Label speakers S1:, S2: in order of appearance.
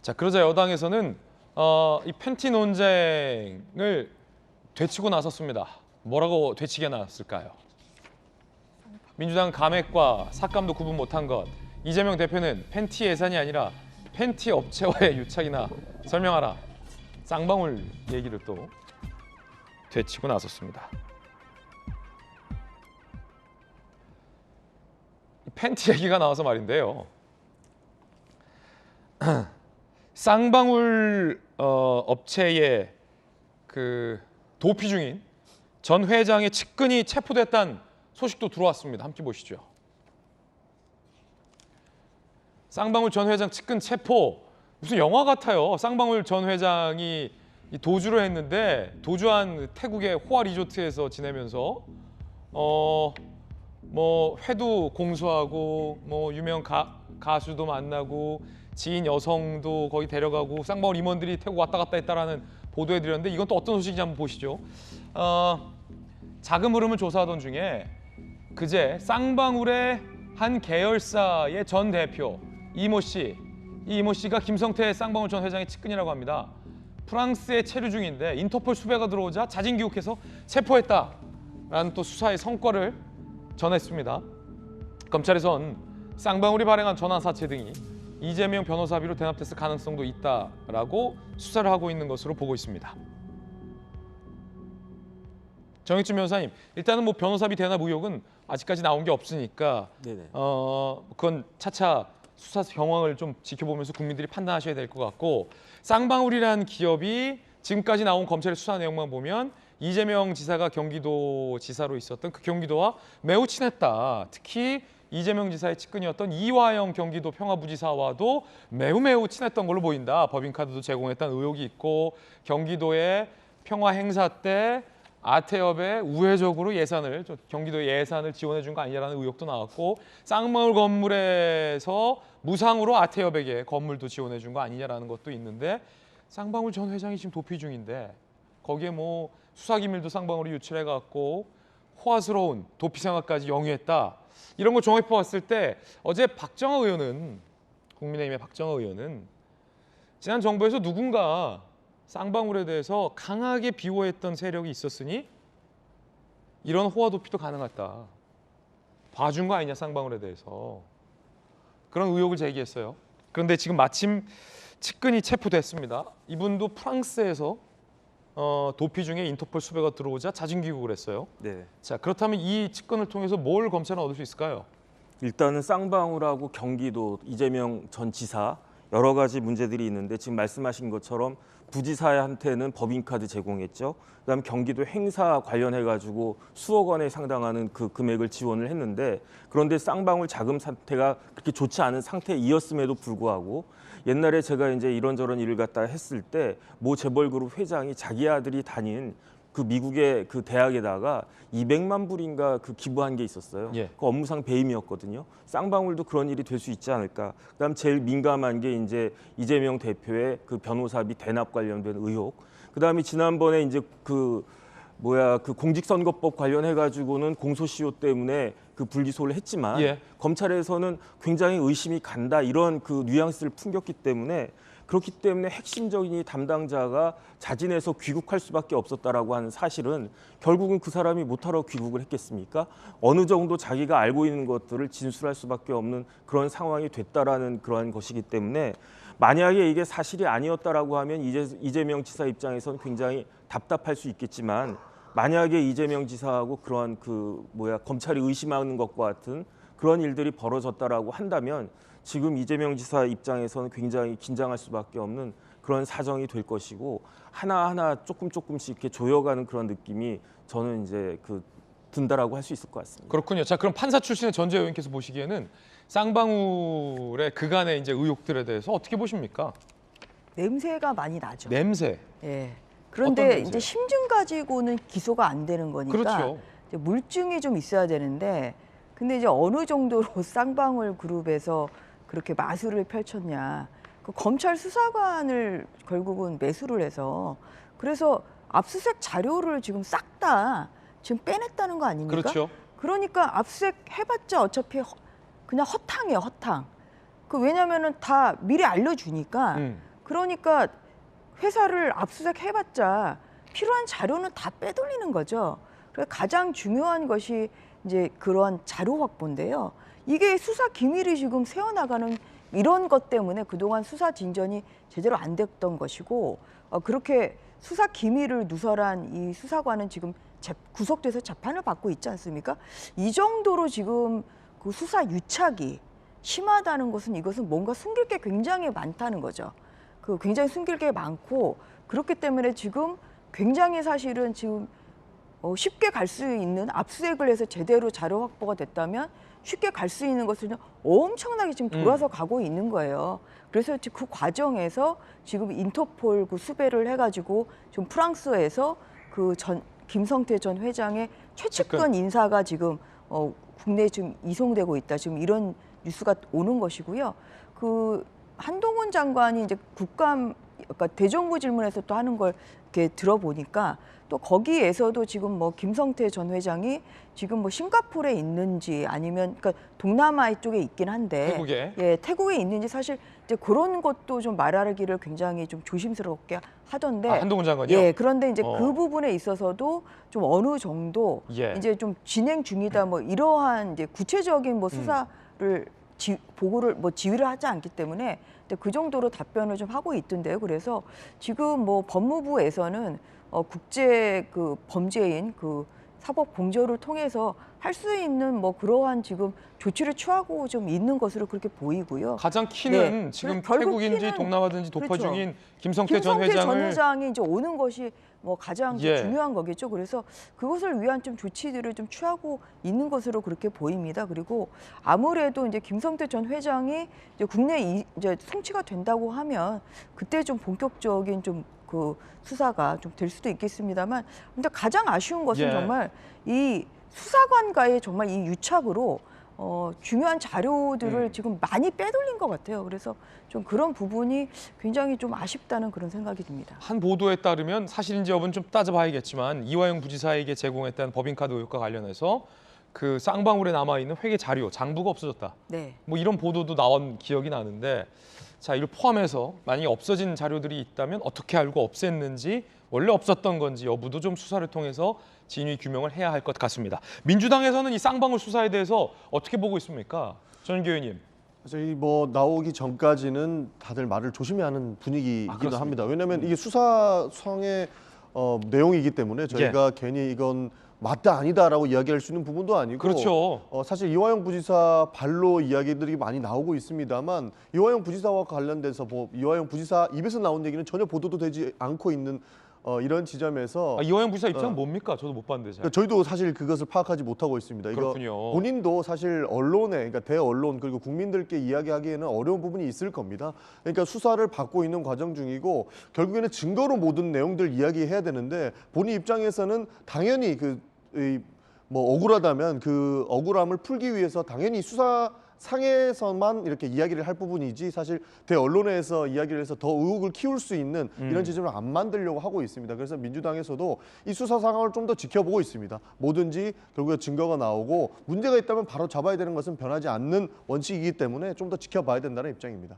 S1: 자, 그러자 여당에서는 이 팬티 논쟁을 되치고 나섰습니다. 뭐라고 되치게 나섰을까요? 민주당 감액과 삭감도 구분 못한 것. 이재명 대표는 팬티 예산이 아니라 팬티 업체와의 유착이나 설명하라. 쌍방울 얘기를 또 되치고 나섰습니다. 팬티 얘기가 나와서 말인데요. 쌍방울 업체의 그 도피 중인 전 회장의 측근이 체포됐다는 소식도 들어왔습니다. 함께 보시죠. 쌍방울 전 회장 측근 체포. 무슨 영화 같아요. 쌍방울 전 회장이 도주를 했는데 도주한 태국의 호화 리조트에서 지내면서 뭐 회도 공수하고 뭐 유명 가수도 만나고 지인 여성도 거기 데려가고 쌍방울 임원들이 태국 왔다 갔다 했다라는 보도해드렸는데 이건 또 어떤 소식인지 한번 보시죠. 자금 흐름을 조사하던 중에 그제 쌍방울의 한 계열사의 전 대표 이모 씨, 이 이모 씨가 김성태 쌍방울 전 회장의 측근이라고 합니다. 프랑스에 체류 중인데 인터폴 수배가 들어오자 자진 귀국해서 체포했다라는 또 수사의 성과를 전했습니다. 검찰에선 쌍방울이 발행한 전환사채 등이 이재명 변호사비로 대납됐을 가능성도 있다라고 수사를 하고 있는 것으로 보고 있습니다. 정익준 변호사님, 일단은 뭐 변호사비 대납 의혹은 아직까지 나온 게 없으니까 그건 차차 수사 경황을 좀 지켜보면서 국민들이 판단하셔야 될 것 같고, 쌍방울이라는 기업이 지금까지 나온 검찰의 수사 내용만 보면 이재명 지사가 경기도 지사로 있었던 그 경기도와 매우 친했다. 특히 이재명 지사의 측근이었던 이화영 경기도 평화부지사와도 매우 친했던 걸로 보인다. 법인카드도 제공했다는 의혹이 있고, 경기도의 평화 행사 때 아태협에 우회적으로 경기도 예산을 지원해 준 거 아니냐라는 의혹도 나왔고, 쌍방울 건물에서 무상으로 아태협에게 건물도 지원해 준 거 아니냐라는 것도 있는데, 쌍방울 전 회장이 지금 도피 중인데 거기에 뭐 수사기밀도 쌍방울이 유출해 갖고 호화스러운 도피 생활까지 영위했다. 이런 거 종합해 봤을 때 어제 국민의힘의 박정호 의원은 지난 정부에서 누군가 쌍방울에 대해서 강하게 비호했던 세력이 있었으니 이런 호화 도피도 가능하다. 봐준 거 아니냐 쌍방울에 대해서. 그런 의혹을 제기했어요. 그런데 지금 마침 측근이 체포됐습니다. 이분도 프랑스에서 도피 중에 인터폴 수배가 들어오자 자진 귀국을 했어요.
S2: 네.
S1: 자, 그렇다면 이 측근을 통해서 뭘 검찰은 얻을 수 있을까요?
S2: 일단은 쌍방울하고 경기도 이재명 전 지사 여러 가지 문제들이 있는데 지금 말씀하신 것처럼 부지사한테는 법인카드 제공했죠. 그다음에 경기도 행사 관련해가지고 수억 원에 상당하는 그 금액을 지원을 했는데, 그런데 쌍방울 자금 상태가 그렇게 좋지 않은 상태이었음에도 불구하고 옛날에 제가 이제 이런저런 일을 갖다 했을 때 모 재벌그룹 회장이 자기 아들이 다닌 그 미국의 그 대학에다가 200만 불인가 그 기부한 게 있었어요.
S1: 예.
S2: 그 업무상 배임이었거든요. 쌍방울도 그런 일이 될 수 있지 않을까. 그다음 제일 민감한 게 이제 이재명 대표의 그 변호사비 대납 관련된 의혹. 그다음에 지난번에 이제 그 공직선거법 관련해 가지고는 공소시효 때문에 그 불기소를 했지만 검찰에서는 굉장히 의심이 간다 이런 그 뉘앙스를 풍겼기 때문에, 그렇기 때문에 핵심적인 담당자가 자진해서 귀국할 수밖에 없었다라고 하는 사실은 결국은 그 사람이 못하러 귀국을 했겠습니까? 어느 정도 자기가 알고 있는 것들을 진술할 수밖에 없는 그런 상황이 됐다라는 그러한 것이기 때문에, 만약에 이게 사실이 아니었다라고 하면 이재명 지사 입장에서는 굉장히 답답할 수 있겠지만, 만약에 이재명 지사하고 그러한 검찰이 의심하는 것과 같은 그런 일들이 벌어졌다라고 한다면 지금 이재명 지사 입장에서는 굉장히 긴장할 수밖에 없는 그런 사정이 될 것이고, 하나하나 조금씩 이렇게 조여가는 그런 느낌이 저는 이제 든다라고 할 수 있을 것 같습니다.
S1: 그렇군요. 자, 그럼 판사 출신의 전재 의원께서 보시기에는 쌍방울의 그간의 이제 의혹들에 대해서 어떻게 보십니까?
S3: 냄새가 많이 나죠.
S1: 냄새.
S3: 예.
S1: 어떤
S3: 그런데
S1: 냄새?
S3: 이제 심증 가지고는 기소가 안 되는 거니까
S1: 그렇죠.
S3: 이제 물증이 좀 있어야 되는데, 근데 이제 어느 정도로 쌍방울 그룹에서 그렇게 마술을 펼쳤냐. 그 검찰 수사관을 결국은 매수를 해서, 그래서 압수수색 자료를 지금 싹 다 지금 빼냈다는 거 아닙니까?
S1: 그렇죠.
S3: 그러니까 압수수색 해봤자 어차피 그냥 허탕이에요, 허탕. 왜냐면은 다 미리 알려주니까 그러니까 회사를 압수수색 해봤자 필요한 자료는 다 빼돌리는 거죠. 그래서 가장 중요한 것이 이제 그런 자료 확보인데요. 이게 수사 기밀이 지금 새어나가는 이런 것 때문에 그동안 수사 진전이 제대로 안 됐던 것이고 그렇게 수사 기밀을 누설한 이 수사관은 지금 구속돼서 재판을 받고 있지 않습니까? 이 정도로 지금 그 수사 유착이 심하다는 것은 이것은 뭔가 숨길 게 굉장히 많다는 거죠. 그 굉장히 숨길 게 많고 그렇기 때문에 지금 굉장히 사실은 지금 쉽게 갈 수 있는 압수수색을 해서 제대로 자료 확보가 됐다면 쉽게 갈 수 있는 것을 엄청나게 지금 돌아서 가고 있는 거예요. 그래서 그 과정에서 지금 인터폴 그 수배를 해가지고 지금 프랑스에서 그 김성태 전 회장의 최측근 인사가 지금 국내에 지금 이송되고 있다. 지금 이런 뉴스가 오는 것이고요. 그 한동훈 장관이 이제 그러니까 대정부 질문에서 또 하는 걸 이렇게 들어보니까 또 거기에서도 지금 뭐 김성태 전 회장이 지금 뭐 싱가포르에 있는지 아니면 그러니까 동남아 쪽에 있긴 한데
S1: 태국에
S3: 태국에 있는지 사실 이제 그런 것도 좀 말하기를 굉장히 좀 조심스럽게 하던데
S1: 한동훈 장관이요?
S3: 예, 그런데 이제 그 부분에 있어서도 좀 어느 정도 이제 좀 진행 중이다 뭐 이러한 이제 구체적인 뭐 수사를 보고를 뭐 지휘를 하지 않기 때문에 그 정도로 답변을 좀 하고 있던데요. 그래서 지금 뭐 법무부에서는 국제 그 범죄인 그 사법 공조를 통해서 할 수 있는 뭐 그러한 지금 조치를 취하고 좀 있는 것으로 그렇게 보이고요.
S1: 가장 키는 지금 태국인지 동남아든지 도파
S3: 그렇죠.
S1: 중인 김성태 전
S3: 회장이 이제 오는 것이 뭐 가장 중요한 거겠죠. 그래서 그것을 위한 좀 조치들을 좀 취하고 있는 것으로 그렇게 보입니다. 그리고 아무래도 이제 김성태 전 회장이 이제 국내에 이제 송치가 된다고 하면 그때 좀 본격적인 좀 그 수사가 좀 될 수도 있겠습니다만, 근데 가장 아쉬운 것은 정말 이 수사관과의 정말 이 유착으로 중요한 자료들을 지금 많이 빼돌린 것 같아요. 그래서 좀 그런 부분이 굉장히 좀 아쉽다는 그런 생각이 듭니다.
S1: 한 보도에 따르면 사실인지 여부는 좀 따져봐야겠지만 이화영 부지사에게 제공했다는 법인카드 의혹과 관련해서 그 쌍방울에 남아있는 회계 자료, 장부가 없어졌다.
S3: 네.
S1: 뭐 이런 보도도 나온 기억이 나는데 자, 이를 포함해서 만약에 없어진 자료들이 있다면 어떻게 알고 없앴는지 원래 없었던 건지 여부도 좀 수사를 통해서 진위 규명을 해야 할 것 같습니다. 민주당에서는 이 쌍방울 수사에 대해서 어떻게 보고 있습니까? 전인규 의원님.
S4: 저희 뭐 나오기 전까지는 다들 말을 조심해야 하는 분위기이기도 합니다. 왜냐하면 이게 수사성의 내용이기 때문에 저희가 괜히 이건 맞다 아니다라고 이야기할 수 있는 부분도 아니고
S1: 그렇죠.
S4: 사실 이화영 부지사 발로 이야기들이 많이 나오고 있습니다만 이화영 부지사와 관련돼서 뭐 이화영 부지사 입에서 나온 얘기는 전혀 보도도 되지 않고 있는 이런 지점에서
S1: 이화영 부지사 입장은 뭡니까? 저도 못 봤는데 잘.
S4: 그러니까 저희도 사실 그것을 파악하지 못하고 있습니다.
S1: 그렇군요.
S4: 이거 본인도 사실 언론에, 그러니까 대언론 그리고 국민들께 이야기하기에는 어려운 부분이 있을 겁니다. 그러니까 수사를 받고 있는 과정 중이고 결국에는 증거로 모든 내용들 이야기해야 되는데 본인 입장에서는 당연히 뭐 억울하다면 그 억울함을 풀기 위해서 당연히 수사상에서만 이렇게 이야기를 할 부분이지 사실 대언론에서 이야기를 해서 더 의혹을 키울 수 있는 이런 지점을 안 만들려고 하고 있습니다. 그래서 민주당에서도 이 수사 상황을 좀 더 지켜보고 있습니다. 뭐든지 결국에 증거가 나오고 문제가 있다면 바로 잡아야 되는 것은 변하지 않는 원칙이기 때문에 좀 더 지켜봐야 된다는 입장입니다.